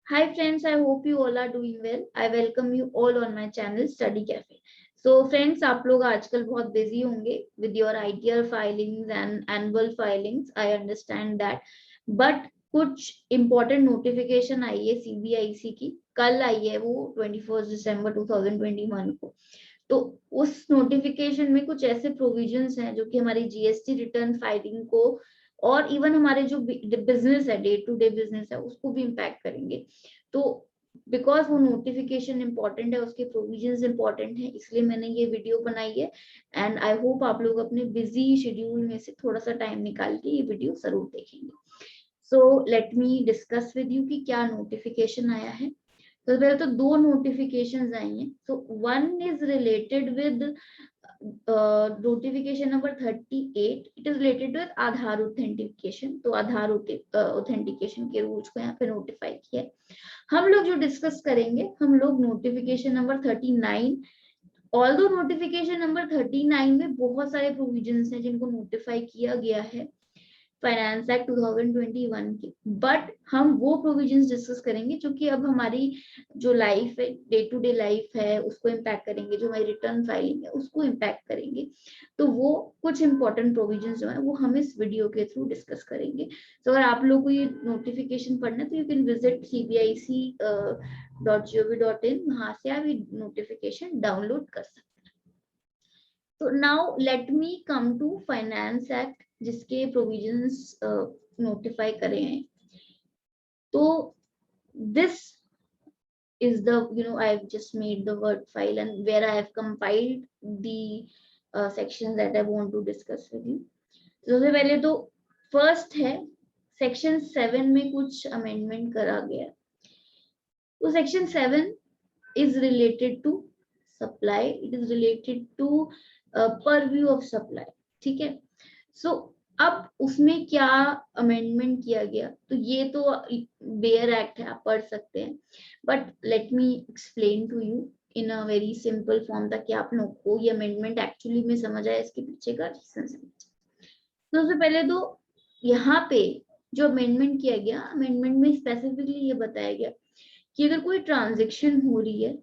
Hi friends, I hope you all are doing well. I welcome you all on my channel Study Cafe. So friends, आप लोग आजकल बहुत busy होंगे with your ITR filings and annual filings. I understand that. But कुछ important notification आई है CBIC की, कल आई है वो 21 दिसंबर 2021 को। तो उस नोटिफिकेशन में कुछ ऐसे प्रोविजंस हैं जो कि हमारी जीएसटी रिटर्न फाइलिंग को और इवन हमारे जो बिजनेस है, डे टू डे बिजनेस है, उसको भी इम्पैक्ट करेंगे। तो बिकॉज वो नोटिफिकेशन इंपॉर्टेंट है, उसके प्रोविजंस इंपॉर्टेंट है, इसलिए मैंने ये वीडियो बनाई है। एंड आई होप आप लोग अपने बिजी शेड्यूल में से थोड़ा सा टाइम निकाल के ये वीडियो जरूर देखेंगे। So let me discuss with you कि क्या नोटिफिकेशन आया है। तो पहले तो दो नोटिफिकेशंस आई हैं। So one is related with notification number 38। It is related with Aadhaar authentication. तो आधार ऑथेंटिकेशन के रूल्स को यहाँ पे नोटिफाई किया है। हम लोग जो डिस्कस करेंगे, हम लोग notification number 39। Although notification number 39 में बहुत सारे प्रोविजंस हैं जिनको नोटिफाई किया गया है फाइनेंस एक्ट 2021 की, बट हम वो प्रोविजंस डिस्कस करेंगे जो कि अब हमारी जो लाइफ है, डे टू डे लाइफ है, उसको इम्पैक्ट करेंगे, जो हमारी रिटर्न फाइलिंग है उसको इम्पैक्ट करेंगे। तो वो कुछ इंपॉर्टेंट प्रोविजंस जो है वो हम इस वीडियो के थ्रू डिस्कस करेंगे। तो अगर आप लोग को ये नोटिफिकेशन पढ़ना है तो यू कैन विजिट cbic.gov.in, वहां से आप ये नोटिफिकेशन डाउनलोड कर सकते हैं। तो now let me come to finance act जिसके प्रोविजंस नोटिफाई करे हैं। तो this is the, I've just made the word file and where I have compiled the sections that I want to discuss with you. सबसे पहले तो first है section 7 में कुछ अमेंडमेंट करा गया। तो section 7 is related to supply, it is related to purview of supply, ठीक है। सो अब उसमें क्या अमेंडमेंट किया गया, तो ये तो बेयर एक्ट है, आप पढ़ सकते हैं, but let me explain to you in a very simple form ताकि आप लोग को ये अमेंडमेंट एक्चुअली में समझ आए, इसके पीछे का रीजन समझ। तो सबसे पहले तो यहाँ पे जो अमेंडमेंट किया गया, अमेंडमेंट में स्पेसिफिकली ये बताया गया कि अगर कोई ट्रांजेक्शन हो रही है,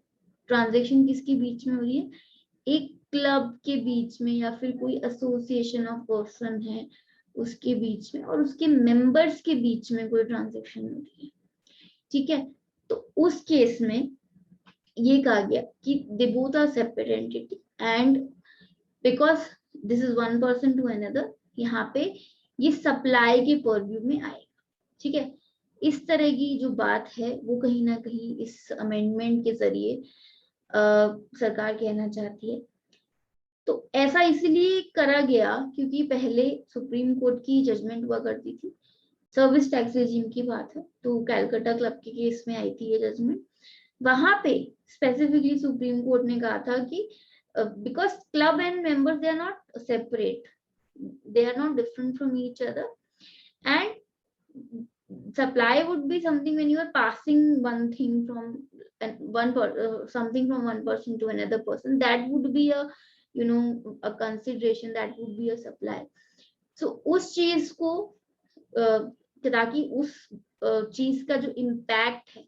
ट्रांजेक्शन किसके बीच में हो रही है, एक क्लब के बीच में या फिर कोई एसोसिएशन ऑफ पर्सन है उसके बीच में और उसके मेंबर्स के बीच में कोई ट्रांजेक्शन हो रही है, ठीक है। तो उस केस में ये कहा गया कि they both are separate entity and because this is one person to another, यहाँ पे ये सप्लाई के परव्यू में आएगा, ठीक है। इस तरह की जो बात है वो कहीं ना कहीं इस अमेंडमेंट के जरिए सरकार कहना चाहती है। तो ऐसा इसलिए करा गया क्योंकि पहले सुप्रीम कोर्ट की जजमेंट हुआ करती थी, सर्विस टैक्स रेजिम की बात है, तो कैलकाटा क्लब के केस में आई थी ये जजमेंट। वहां पे स्पेसिफिकली सुप्रीम कोर्ट ने कहा था कि because club and members they are not separate, they are not different from each other, and supply would be something when you are passing one thing from something from one person to another person, that would be a a consideration, that would be a supply. So उस चीज को ताकि उस चीज का जो impact है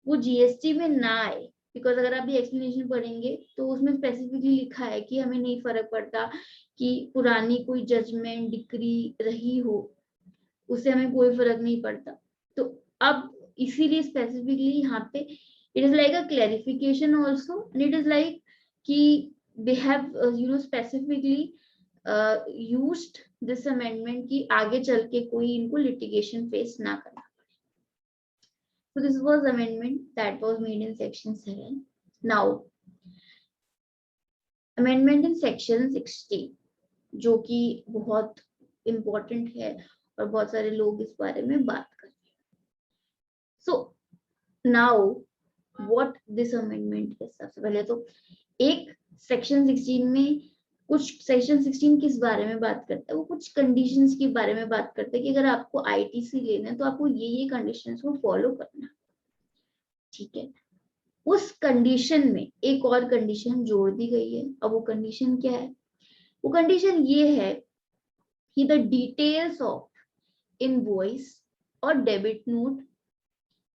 वो जीएसटी में ना आए, बिकॉज अगर आप ये एक्सप्लेनेशन पढ़ेंगे तो उसमें स्पेसिफिकली लिखा है कि हमें नहीं फर्क पड़ता कि पुरानी कोई जजमेंट डिक्री रही हो, उससे हमें कोई फर्क नहीं पड़ता। तो अब इसीलिए स्पेसिफिकली यहाँ पे it is like a clarification also, and it is like कि they have specifically used this amendment कि आगे चल के कोई इनको लिटिगेशन फेस ना करना। So this was amendment that was made in section 7. Now amendment in section 16 जो कि बहुत important है और बहुत सारे लोग इस बारे में बात कर रहे हैं। So now what this amendment is, सबसे पहले तो एक section 16 में कुछ सेक्शन 16 किस बारे में बात करता है, वो कुछ कंडीशंस के बारे में बात करता है कि अगर आपको आईटीसी लेना है तो आपको ये कंडीशंस को फॉलो करना, ठीक है। उस कंडीशन में एक और कंडीशन जोड़ दी गई है। अब वो कंडीशन क्या है, वो कंडीशन ये है कि द डिटेल्स ऑफ इनवॉइस और debit note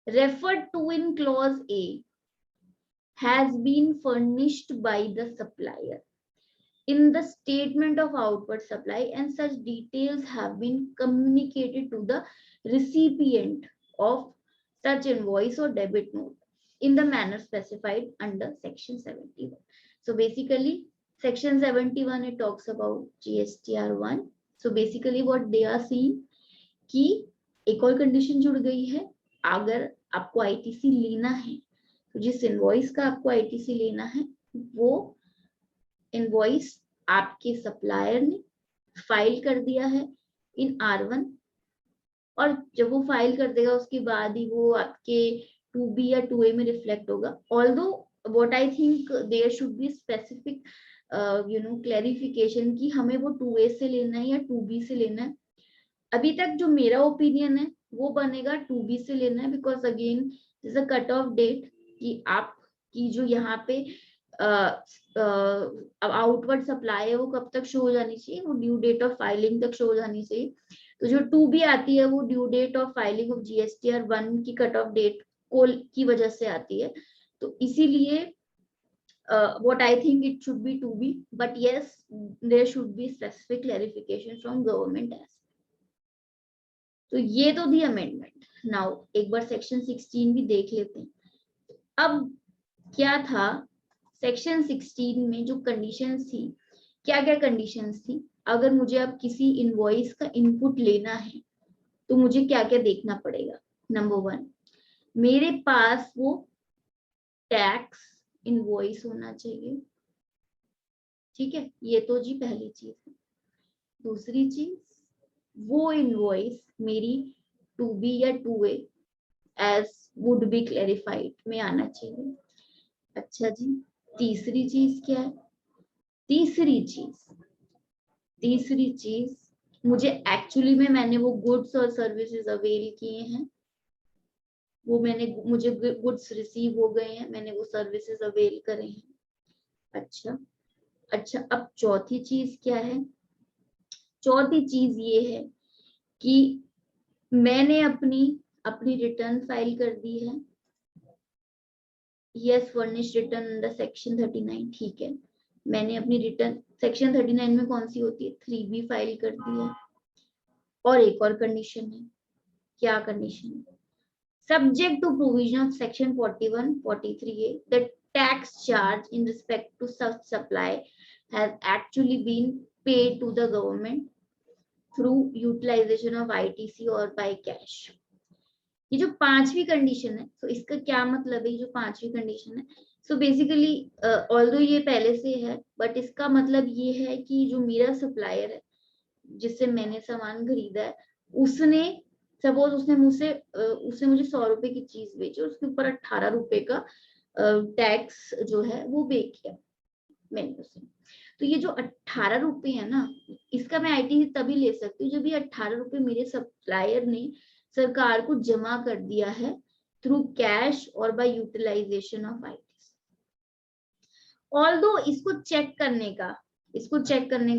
referred to in clause A has been furnished by the supplier in the statement of outward supply, and such details have been communicated to the recipient of such invoice or debit note in the manner specified under section 71. So basically section 71 it talks about GSTR1. So basically what they are seeing कि एक और condition जुड़ गई है, अगर आपको ITC लेना है तो जिस इनवॉइस का आपको आईटीसी लेना है वो इनवॉइस आपके सप्लायर ने फाइल कर दिया है इन R1, और जब वो फाइल कर देगा उसके बाद ही वो आपके 2B या 2A में रिफ्लेक्ट होगा. Although what I think there should be specific clarification कि हमें वो 2A से लेना है या 2B से लेना है. अभी तक जो मेरा ओपिनियन है वो बनेगा 2B से लेना है, because again this a cut off date कि आपकी जो यहाँ पे आउटवर्ड सप्लाई है वो कब तक शो हो जानी चाहिए, वो ड्यू डेट ऑफ फाइलिंग तक शो हो जानी चाहिए. तो जो 2B आती है वो due date of filing of GSTR1 की कट ऑफ डेट की वजह से आती है. तो इसीलिए what I think it should be 2B, but yes there should be specific clarification from government as. तो ये तो थी अमेंडमेंट. नाउ एक बार सेक्शन 16 भी देख लेते हैं. अब क्या था सेक्शन 16 में जो कंडीशंस थी, क्या क्या कंडीशंस थी. अगर मुझे अब किसी इनवॉइस का इनपुट लेना है तो मुझे क्या क्या देखना पड़ेगा. नंबर 1, मेरे पास वो टैक्स इनवॉइस होना चाहिए. ठीक है, ये तो जी पहली चीज है. दूसरी चीज, वो इनवॉइस मेरी 2B या 2A as would be clarified में आना चाहिए. अच्छा जी, तीसरी चीज क्या है. तीसरी चीज मुझे एक्चुअली में मैंने वो गुड्स और सर्विसेज अवेल किए हैं, वो मुझे गुड्स रिसीव हो गए हैं, मैंने वो सर्विसेज अवेल करे हैं. अच्छा, अब चौथी चीज क्या है. चौथी चीज ये है कि मैंने अपनी रिटर्न फाइल कर दी है. Yes, furnish return under section 39. ठीक है, मैंने अपनी रिटर्न सेक्शन 39 में कौन सी होती है 3B फाइल कर दी है. और एक और कंडीशन है. क्या कंडीशन है. Subject to provision of section 41 43A the tax charge in respect to such supply has actually been paid to the government through utilisation of ITC और बाय कैश. ये जो पांचवी कंडीशन है, तो इसका क्या मतलब है. जो पांचवी कंडीशन है, सो बेसिकली ऑल्दो ये पहले से है, बट इसका मतलब ये है कि जो मेरा सप्लायर है जिससे मैंने सामान खरीदा है, उसने सपोज उसने मुझे 100 रुपए की चीज बेची और उसके ऊपर 18 रुपए का टैक्स जो है वो पे किया मैंने उसे. तो ये जो 18 रुपए है ना, इसका मैं ITC तभी ले सकती हूँ जब ये 18 रुपए मेरे सप्लायर ने सरकार को जमा कर दिया है थ्रू कैश और बाय यूटिलाइजेशन ऑफ ITC. ऑल्दो इसको चेक करने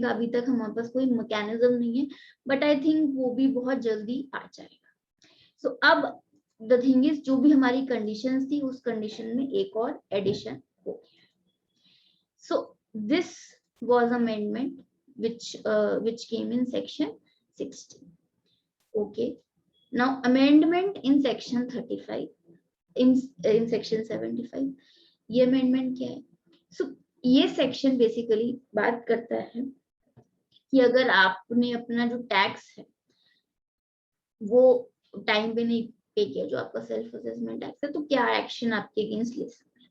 का अभी तक हमारे पास कोई मैकेनिज्म नहीं है, बट आई थिंक वो भी बहुत जल्दी आ जाएगा. सो अब द थिंग इज, जो भी हमारी कंडीशंस थी उस कंडीशन में एक और एडिशन हो गया. So this was amendment which came in section 16. Okay, now amendment in section 35 in section 75. ये अमेंडमेंट क्या है. सो ये सेक्शन बेसिकली बात करता है कि अगर आपने अपना जो टैक्स है वो टाइम पे नहीं पे किया, जो आपका सेल्फ असेसमेंट टैक्स है, तो क्या एक्शन आपके अगेंस्ट ले सकते हैं.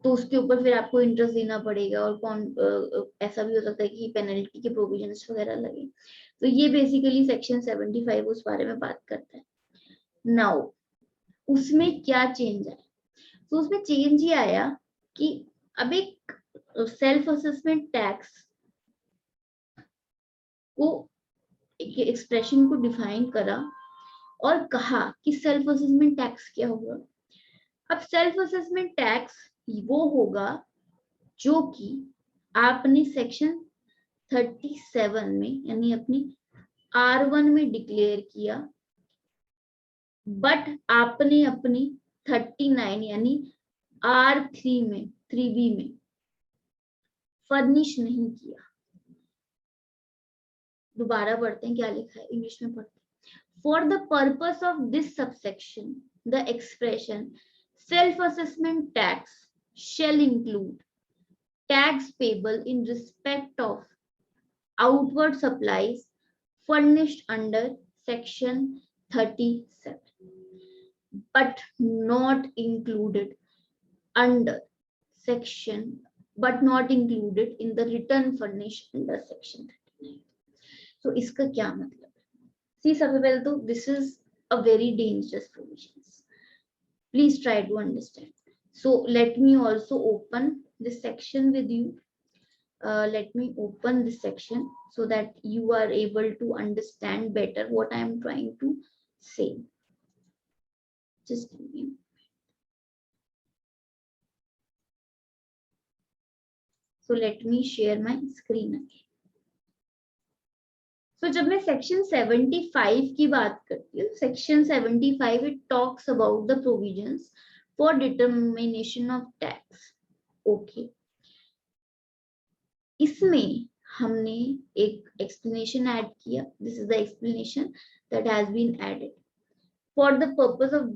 तो उसके ऊपर फिर आपको इंटरेस्ट देना पड़ेगा, और ऐसा भी हो सकता है कि पेनल्टी के प्रोविजंस वगैरह लगे. तो ये बेसिकली सेक्शन 75 उस बारे में बात करता है. नाउ उसमें क्या चेंज आया. तो उसमें चेंज ये आया कि अब एक सेल्फ असेसमेंट टैक्स को एक एक्सप्रेशन को डिफाइन करा और कहा कि सेल्फ असेसमेंट टैक्स क्या होगा. अब सेल्फ असेसमेंट टैक्स वो होगा जो कि आपने सेक्शन 37 में यानी अपनी R1 में डिक्लेयर किया बट आपने अपनी 39 यानी R3 में 3B में फर्निश नहीं किया। दोबारा पढ़ते हैं क्या लिखा है, इंग्लिश में पढ़ते हैं। For the purpose of this subsection the expression self assessment tax shall include tax payable in respect of outward supplies furnished under section 37 but not included under section but not included in the return furnished under section 39. So इसका क्या मतलब है? See, सबसे पहले तो this is a very dangerous provisions. Please try to understand. So let me also open this section with you. Let me open this section so that you are able to understand better what I am trying to say. Just give me. So let me share my screen again. So जब मैं section 75 की बात करती हूँ, section 75 it talks about the provisions for determination of tax. Okay. इसमें हमने एक explanation add किया. This is the explanation that has been added. For the purpose of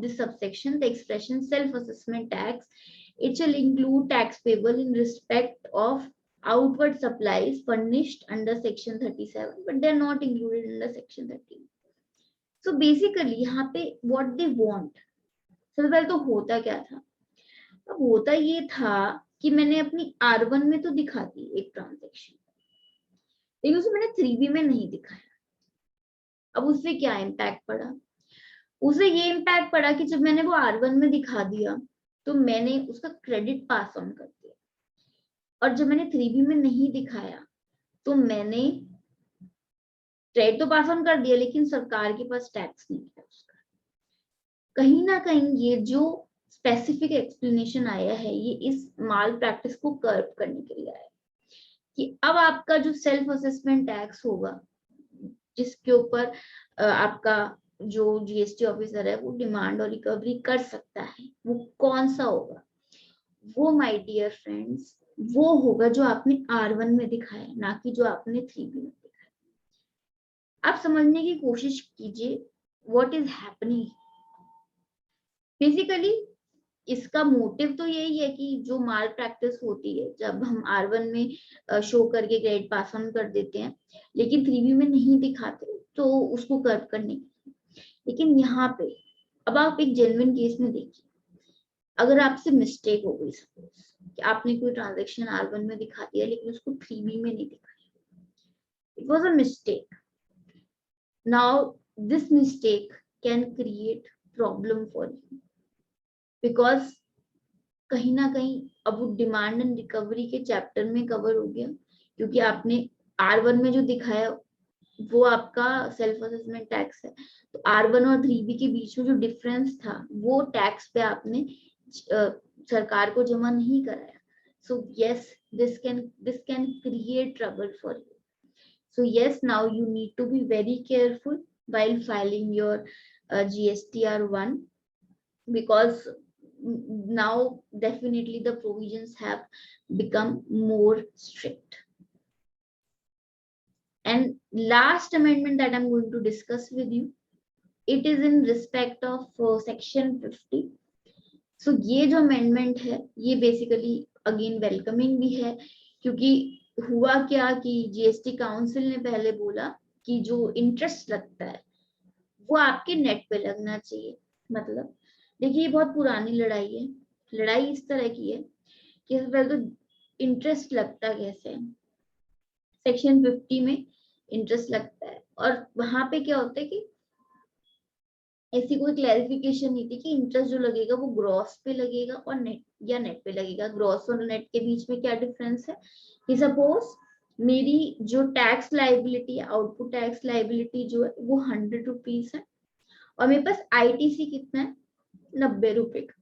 this subsection, the expression self-assessment tax, it shall include tax payable in respect of outward supplies furnished under section 37, but they are not included under section 13. So basically, यहाँ पे what they want. सबसे पहले तो होता क्या था? अब होता ये था कि मैंने अपनी R1 में तो दिखा दी एक ट्रांजेक्शन, लेकिन उसे मैंने 3B में नहीं दिखाया। अब उससे क्या इम्पैक्ट पड़ा? उसे ये इम्पैक्ट पड़ा कि जब मैंने वो R1 में दिखा दिया तो मैंने उसका क्रेडिट पास ऑन कर दिया, और जब मैंने 3B में नहीं दिखाया तो मैंने क्रेडिट तो पास ऑन कर दिया, लेकिन सरकार के पास टैक्स नहीं था उसका। कहीं ना कहीं ये जो स्पेसिफिक एक्सप्लेनेशन आया है ये इस माल प्रैक्टिस को कर्व करने के लिए आया कि अब आपका जो सेल्फ असेसमेंट टैक्स होगा, जिसके ऊपर आपका जो जीएसटी ऑफिसर है वो डिमांड और रिकवरी कर सकता है, वो कौन सा होगा? वो माय डियर फ्रेंड्स वो होगा जो आपने R1 में दिखाया, ना कि जो आपने 3B में दिखाया। आप समझने की कोशिश कीजिए व्हाट इज हैपनिंग। बेसिकली इसका मोटिव तो यही है कि जो माल प्रैक्टिस होती है जब हम R1 में शो करके ग्रेड पास ऑन कर देते हैं लेकिन 3B में नहीं दिखाते, तो उसको कर्व करने के। लेकिन यहाँ पे अब आप एक जेन्युइन केस में देखिए, अगर आपसे मिस्टेक हो गई, सपोज कि आपने कोई ट्रांजैक्शन R1 में दिखा दिया लेकिन उसको 3B में नहीं दिखाया, it was a mistake. Now this mistake can create problem for you, because कहीं ना कहीं अब वो डिमांड एंड रिकवरी के चैप्टर में कवर हो गया, क्योंकि आपने R1 में जो दिखाया वो आपका सेल्फ असेसमेंट टैक्स है, तो R1 और 3B के बीच में जो डिफरेंस था वो टैक्स पे आपने सरकार को जमा नहीं कराया। So yes, this can create trouble for you. So yes, now you need to be very careful while filing your GSTR1, because now definitely the provisions have become more strict. And last amendment that I'm going to discuss with you, it is in respect of section 50. So ये जो amendment है ये basically again welcoming भी है, क्योंकि हुआ क्या कि जीएसटी काउंसिल ने पहले बोला कि जो इंटरेस्ट लगता है वो आपके नेट पे लगना चाहिए। मतलब देखिए ये बहुत पुरानी लड़ाई है। लड़ाई इस तरह की है कि पहले तो इंटरेस्ट लगता कैसे है, सेक्शन 50 में इंटरेस्ट लगता है, और वहां पे क्या होता है कि ऐसी कोई क्लैरिफिकेशन नहीं थी कि इंटरेस्ट जो लगेगा वो ग्रॉस पे लगेगा और नेट या नेट पे लगेगा। ग्रॉस और नेट के बीच में क्या डिफरेंस है कि सपोज मेरी जो tax liability output tax liability जो है वो 100 रुपीज है और मेरे पास आईटीसी कितना है 90 रुपए का,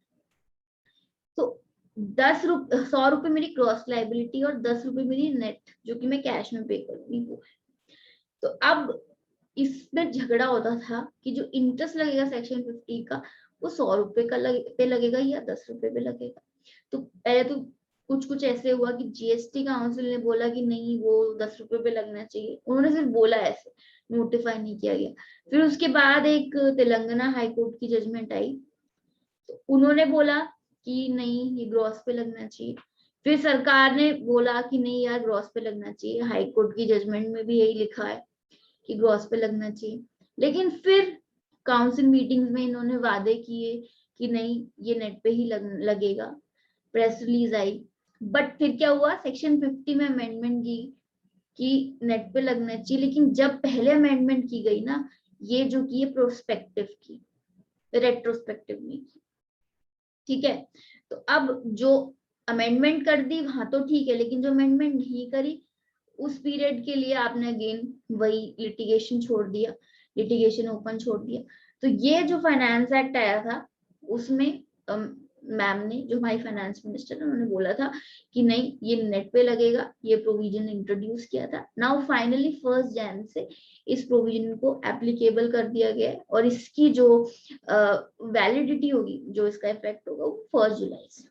तो 100 रुपए मेरी क्रॉस लाइबिलिटी और 10 रुपए मेरी नेट जो कि मैं कैश में पे करूंगी वो है। तो अब इसमें झगड़ा होता था कि जो इंटरेस्ट लगेगा सेक्शन 50 का वो 100 रुपए का पे लगेगा या 10 रुपए पे लगेगा। तो पहले तो कुछ कुछ ऐसे हुआ कि जीएसटी काउंसिल ने बोला कि नहीं वो 10 रुपए पे लगना चाहिए, उन्होंने सिर्फ बोला, ऐसे नोटिफाई नहीं किया गया। फिर उसके बाद एक तेलंगाना हाईकोर्ट की जजमेंट आई, तो उन्होंने बोला कि नहीं ये ग्रॉस पे लगना चाहिए। फिर सरकार ने बोला कि नहीं यार ग्रॉस पे लगना चाहिए, हाईकोर्ट की जजमेंट में भी यही लिखा है कि ग्रॉस पे लगना चाहिए। लेकिन फिर काउंसिल मीटिंग्स में इन्होंने वादे किए कि नहीं ये नेट पे ही लगेगा, प्रेस रिलीज आई। बट फिर क्या हुआ, सेक्शन 50 में अमेंडमेंट की कि नेट पे लगना चाहिए, लेकिन जब पहले अमेंडमेंट की गई ना, ये जो की प्रोस्पेक्टिव की, रेट्रोस्पेक्टिव नहीं की। ठीक है, तो अब जो अमेंडमेंट कर दी वहां तो ठीक है, लेकिन जो अमेंडमेंट नहीं करी उस पीरियड के लिए आपने अगेन वही लिटिगेशन छोड़ दिया, लिटिगेशन ओपन छोड़ दिया। तो ये जो फाइनेंस एक्ट आया था उसमें मैम ने, जो हमारी फाइनेंस मिनिस्टर, उन्होंने बोला था कि नहीं ये नेट पे लगेगा, ये प्रोविजन इंट्रोड्यूस किया था। नाउ फाइनली 1 जनवरी से इस प्रोविजन को एप्लीकेबल कर दिया गया है, और इसकी जो वैलिडिटी होगी, जो इसका इफेक्ट होगा वो 1 जुलाई से।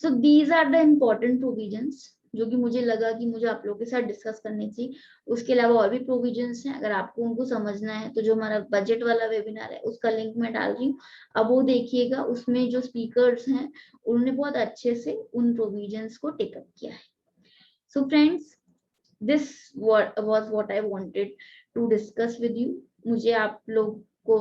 So these are the important provisions जो कि मुझे लगा कि मुझे आप लोगों के साथ डिस्कस करनी चाहिए। उसके अलावा और भी प्रोविजंस हैं, अगर आपको उनको समझना है तो जो हमारा बजट वाला वेबिनार है उसका लिंक मैं डाल रही हूँ, अब वो देखिएगा। उसमें जो स्पीकर्स हैं उन्होंने बहुत अच्छे से उन प्रोविजंस को टेकअप किया है। So friends, this was what I wanted to discuss with you. मुझे आप लोग को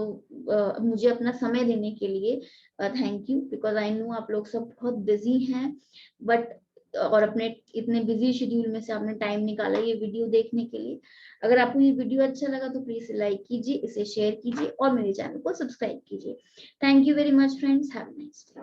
मुझे अपना समय देने के लिए thank you, because I know आप लोग सब बहुत बिजी हैं, बट और अपने इतने बिजी शेड्यूल में से आपने टाइम निकाला ये वीडियो देखने के लिए। अगर आपको ये वीडियो अच्छा लगा तो प्लीज लाइक कीजिए, इसे शेयर कीजिए और मेरे चैनल को सब्सक्राइब कीजिए। Thank you very much friends, have a nice day.